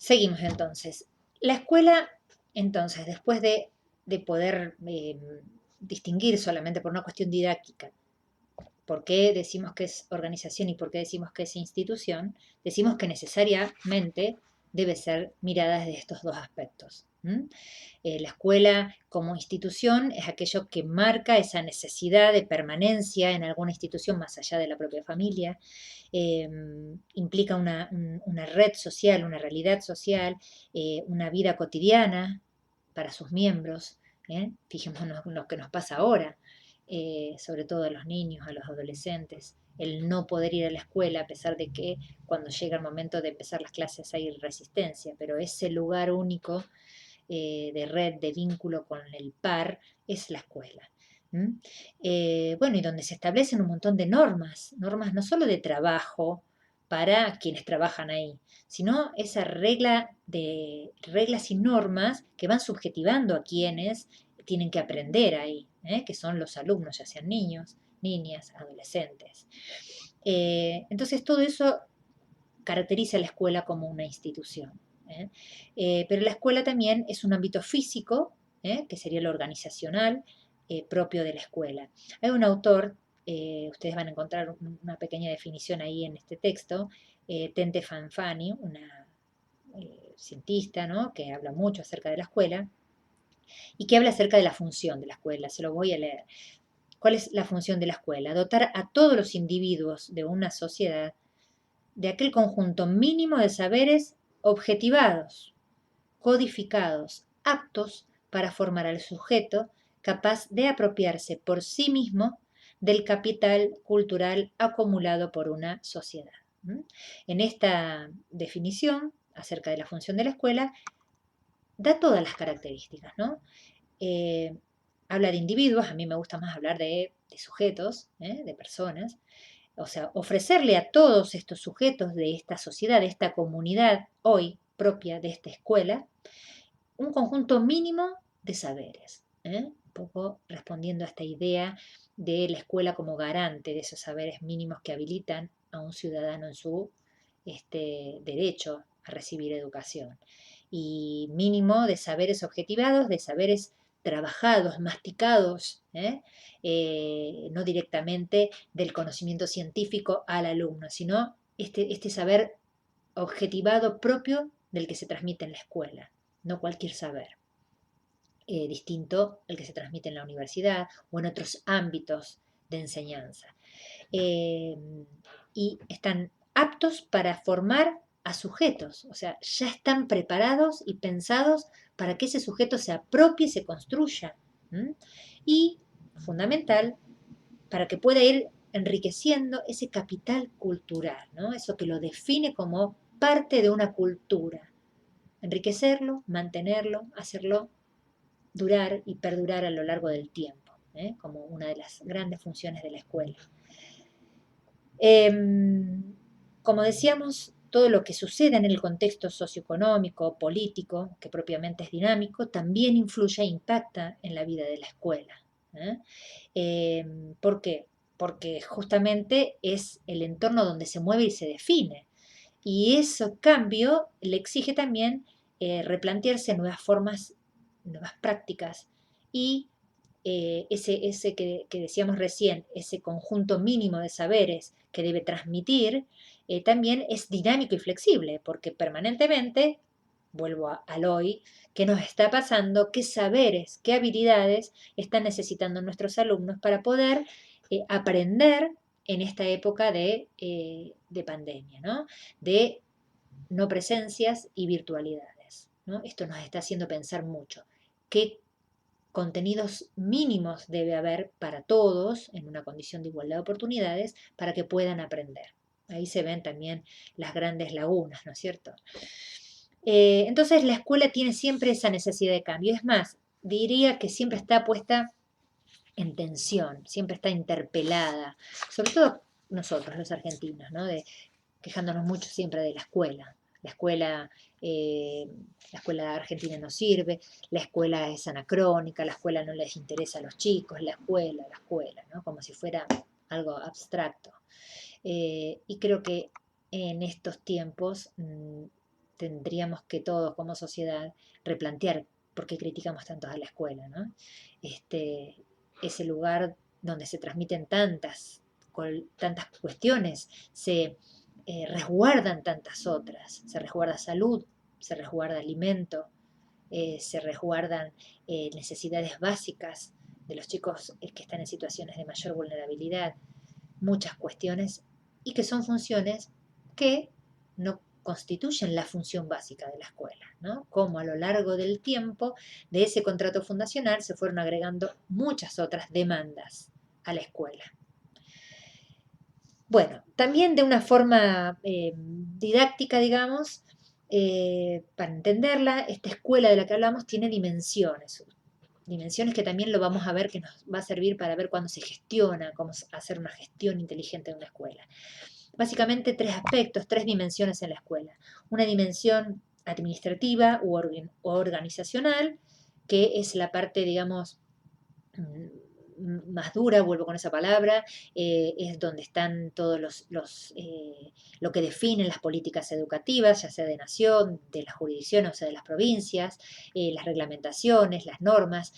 Seguimos entonces. La escuela, entonces, después de poder distinguir solamente por una cuestión didáctica, por qué decimos que es organización y por qué decimos que es institución, decimos que necesariamente debe ser mirada desde estos dos aspectos. La escuela como institución es aquello que marca esa necesidad de permanencia en alguna institución más allá de la propia familia, implica una red social, una realidad social, una vida cotidiana para sus miembros. Fijémonos en lo que nos pasa ahora, sobre todo a los niños, a los adolescentes, el no poder ir a la escuela a pesar de que cuando llega el momento de empezar las clases hay resistencia, pero ese lugar único de red, de vínculo con el par, es la escuela. Bueno, y donde se establecen un montón de normas, normas no solo de trabajo para quienes trabajan ahí, sino esa regla de reglas y normas que van subjetivando a quienes tienen que aprender ahí, que son los alumnos, ya sean niños, niñas, adolescentes. Entonces todo eso caracteriza a la escuela como una institución. Pero la escuela también es un ámbito físico, que sería lo organizacional propio de la escuela. Hay un autor, ustedes van a encontrar una pequeña definición ahí en este texto, Tente Fanfani, una cientista, ¿no?, que habla mucho acerca de la escuela y que habla acerca de la función de la escuela. Se lo voy a leer. ¿Cuál es la función de la escuela? Dotar a todos los individuos de una sociedad de aquel conjunto mínimo de saberes objetivados, codificados, aptos para formar al sujeto capaz de apropiarse por sí mismo del capital cultural acumulado por una sociedad. En esta definición acerca de la función de la escuela, da todas las características, ¿no? Eh, Habla de individuos, a mí me gusta más hablar de sujetos, de personas, o sea, ofrecerle a todos estos sujetos de esta sociedad, de esta comunidad hoy propia de esta escuela, un conjunto mínimo de saberes. Un poco respondiendo a esta idea de la escuela como garante de esos saberes mínimos que habilitan a un ciudadano en su derecho a recibir educación. Y mínimo de saberes objetivados, de saberes trabajados, masticados, no directamente del conocimiento científico al alumno, sino este saber objetivado propio del que se transmite en la escuela, no cualquier saber, distinto al que se transmite en la universidad o en otros ámbitos de enseñanza. Eh, y están aptos para formar a sujetos, o sea, ya están preparados y pensados para que ese sujeto se apropie y se construya. Y, fundamental, para que pueda ir enriqueciendo ese capital cultural, ¿no? Eso que lo define como parte de una cultura. Enriquecerlo, mantenerlo, hacerlo durar y perdurar a lo largo del tiempo, como una de las grandes funciones de la escuela. Como decíamos, todo lo que sucede en el contexto socioeconómico, político, que propiamente es dinámico, también influye e impacta en la vida de la escuela. ¿Por qué? Porque justamente es el entorno donde se mueve y se define. Y ese cambio le exige también replantearse nuevas formas, nuevas prácticas y ese que decíamos recién, ese conjunto mínimo de saberes que debe transmitir, también es dinámico y flexible, porque permanentemente, vuelvo al hoy, ¿qué nos está pasando? ¿Qué saberes, qué habilidades están necesitando nuestros alumnos para poder aprender en esta época de pandemia, ¿no? De no presencias y virtualidades, ¿no? Esto nos está haciendo pensar mucho. ¿Qué contenidos mínimos debe haber para todos en una condición de igualdad de oportunidades para que puedan aprender? Ahí se ven también las grandes lagunas, ¿no es cierto? Entonces la escuela tiene siempre esa necesidad de cambio. Es más, diría que siempre está puesta en tensión, siempre está interpelada, sobre todo nosotros los argentinos, ¿no? Quejándonos mucho siempre de la escuela. Eh, la escuela argentina no sirve, la escuela es anacrónica, la escuela no les interesa a los chicos, la escuela, ¿no? Como si fuera algo abstracto. Y creo que en estos tiempos tendríamos que todos como sociedad replantear por qué criticamos tanto a la escuela, ¿no? Ese lugar donde se transmiten tantas cuestiones, se resguardan tantas otras, se resguarda salud, se resguarda alimento, se resguardan necesidades básicas de los chicos que están en situaciones de mayor vulnerabilidad, muchas cuestiones y que son funciones que no constituyen la función básica de la escuela, ¿no? Como a lo largo del tiempo de ese contrato fundacional se fueron agregando muchas otras demandas a la escuela. Bueno, también de una forma didáctica, digamos, para entenderla, esta escuela de la que hablamos tiene dimensiones que también lo vamos a ver, que nos va a servir para ver cuándo se gestiona, cómo hacer una gestión inteligente de una escuela. Básicamente tres aspectos, tres dimensiones en la escuela. Una dimensión administrativa u organizacional, que es la parte, digamos, más dura, vuelvo con esa palabra, es donde están todos lo que definen las políticas educativas, ya sea de nación, de la jurisdicción, o sea, de las provincias, las reglamentaciones, las normas,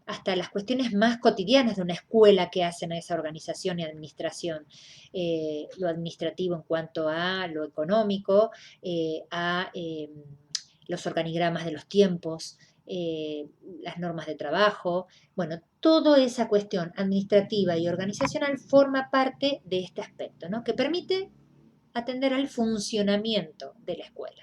hasta las cuestiones más cotidianas de una escuela que hacen a esa organización y administración. Lo administrativo en cuanto a lo económico, a los organigramas de los tiempos, las normas de trabajo. Bueno, toda esa cuestión administrativa y organizacional forma parte de este aspecto, ¿no? Que permite atender al funcionamiento de la escuela.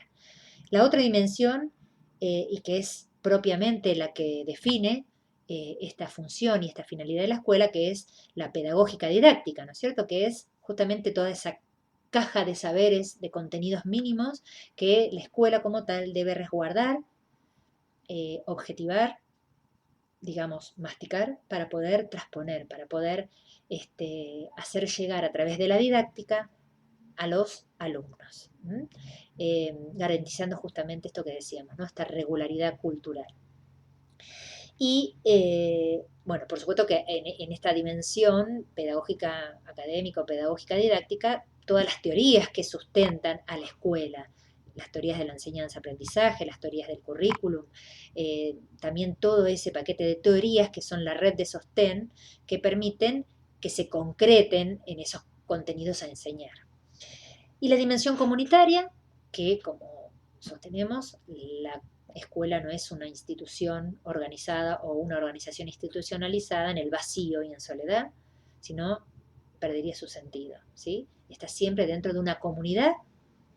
La otra dimensión, y que es propiamente la que define esta función y esta finalidad de la escuela, que es la pedagógica didáctica, ¿no es cierto? Que es justamente toda esa caja de saberes, de contenidos mínimos que la escuela como tal debe resguardar, objetivar, digamos, masticar para poder transponer, para poder hacer llegar a través de la didáctica a los alumnos, garantizando justamente esto que decíamos, ¿no? Esta regularidad cultural. Y bueno, por supuesto que en esta dimensión pedagógica académica o pedagógica didáctica, todas las teorías que sustentan a la escuela, las teorías de la enseñanza-aprendizaje, las teorías del currículum, también todo ese paquete de teorías que son la red de sostén que permiten que se concreten en esos contenidos a enseñar. Y la dimensión comunitaria, que como sostenemos, la escuela no es una institución organizada o una organización institucionalizada en el vacío y en soledad, sino perdería su sentido, ¿sí? Está siempre dentro de una comunidad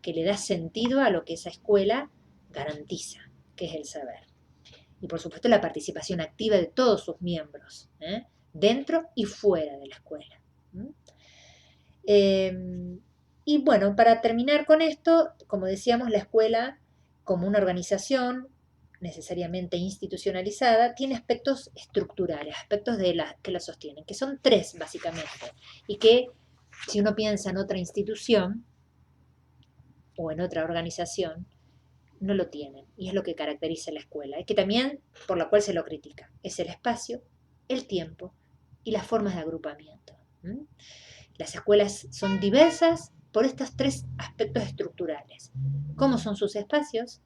que le da sentido a lo que esa escuela garantiza, que es el saber. Y por supuesto la participación activa de todos sus miembros, dentro y fuera de la escuela. Y bueno, para terminar con esto, como decíamos, la escuela como una organización necesariamente institucionalizada tiene aspectos estructurales, aspectos que la sostienen, que son tres básicamente, y que si uno piensa en otra institución o en otra organización, no lo tienen, y es lo que caracteriza a la escuela, y que también por la cual se lo critica, es el espacio, el tiempo y las formas de agrupamiento. Las escuelas son diversas por estos tres aspectos estructurales. ¿Cómo son sus espacios?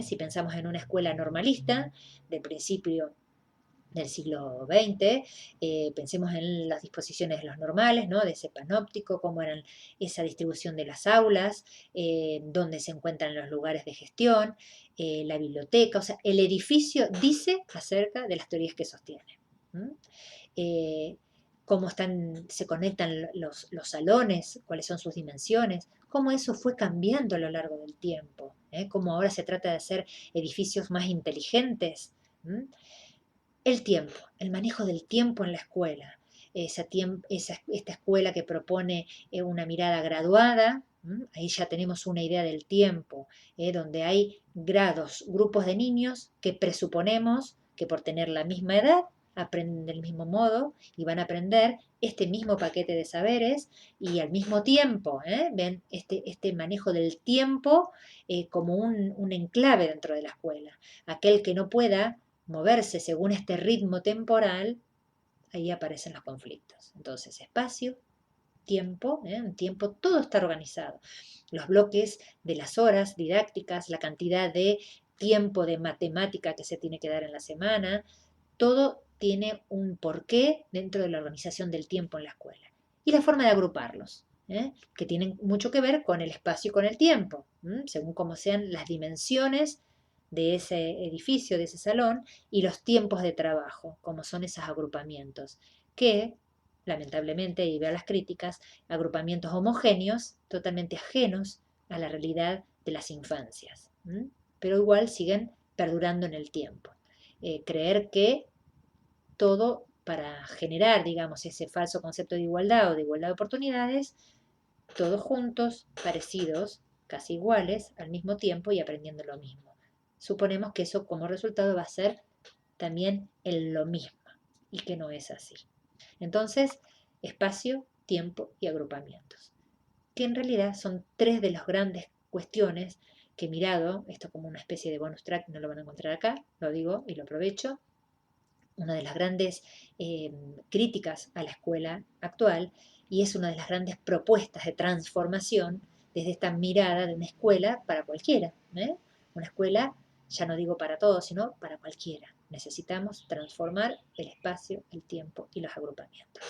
Si pensamos en una escuela normalista del principio del siglo XX, pensemos en las disposiciones de los normales, ¿no? De ese panóptico, cómo eran esa distribución de las aulas, dónde se encuentran los lugares de gestión, la biblioteca, o sea, el edificio dice acerca de las teorías que sostiene. Cómo se conectan los salones, cuáles son sus dimensiones, cómo eso fue cambiando a lo largo del tiempo, cómo ahora se trata de hacer edificios más inteligentes. El tiempo, el manejo del tiempo en la escuela, esta escuela que propone una mirada graduada, ahí ya tenemos una idea del tiempo, donde hay grados, grupos de niños que presuponemos que por tener la misma edad aprenden del mismo modo y van a aprender este mismo paquete de saberes y al mismo tiempo, ven este manejo del tiempo como un enclave dentro de la escuela. Aquel que no pueda moverse según este ritmo temporal, ahí aparecen los conflictos. Entonces, espacio, tiempo, un tiempo, todo está organizado. Los bloques de las horas didácticas, la cantidad de tiempo de matemática que se tiene que dar en la semana, todo tiene un porqué dentro de la organización del tiempo en la escuela. Y la forma de agruparlos, que tienen mucho que ver con el espacio y con el tiempo, según cómo sean las dimensiones de ese edificio, de ese salón, y los tiempos de trabajo, como son esos agrupamientos, que, lamentablemente, y veo las críticas, agrupamientos homogéneos, totalmente ajenos a la realidad de las infancias, pero igual siguen perdurando en el tiempo. Creer que todo para generar, digamos, ese falso concepto de igualdad o de igualdad de oportunidades, todos juntos, parecidos, casi iguales, al mismo tiempo y aprendiendo lo mismo. Suponemos que eso como resultado va a ser también en lo mismo y que no es así. Entonces, espacio, tiempo y agrupamientos, que en realidad son tres de las grandes cuestiones que he mirado, esto como una especie de bonus track, no lo van a encontrar acá, lo digo y lo aprovecho, una de las grandes críticas a la escuela actual y es una de las grandes propuestas de transformación desde esta mirada de una escuela para cualquiera. Una escuela, ya no digo para todos, sino para cualquiera. Necesitamos transformar el espacio, el tiempo y los agrupamientos.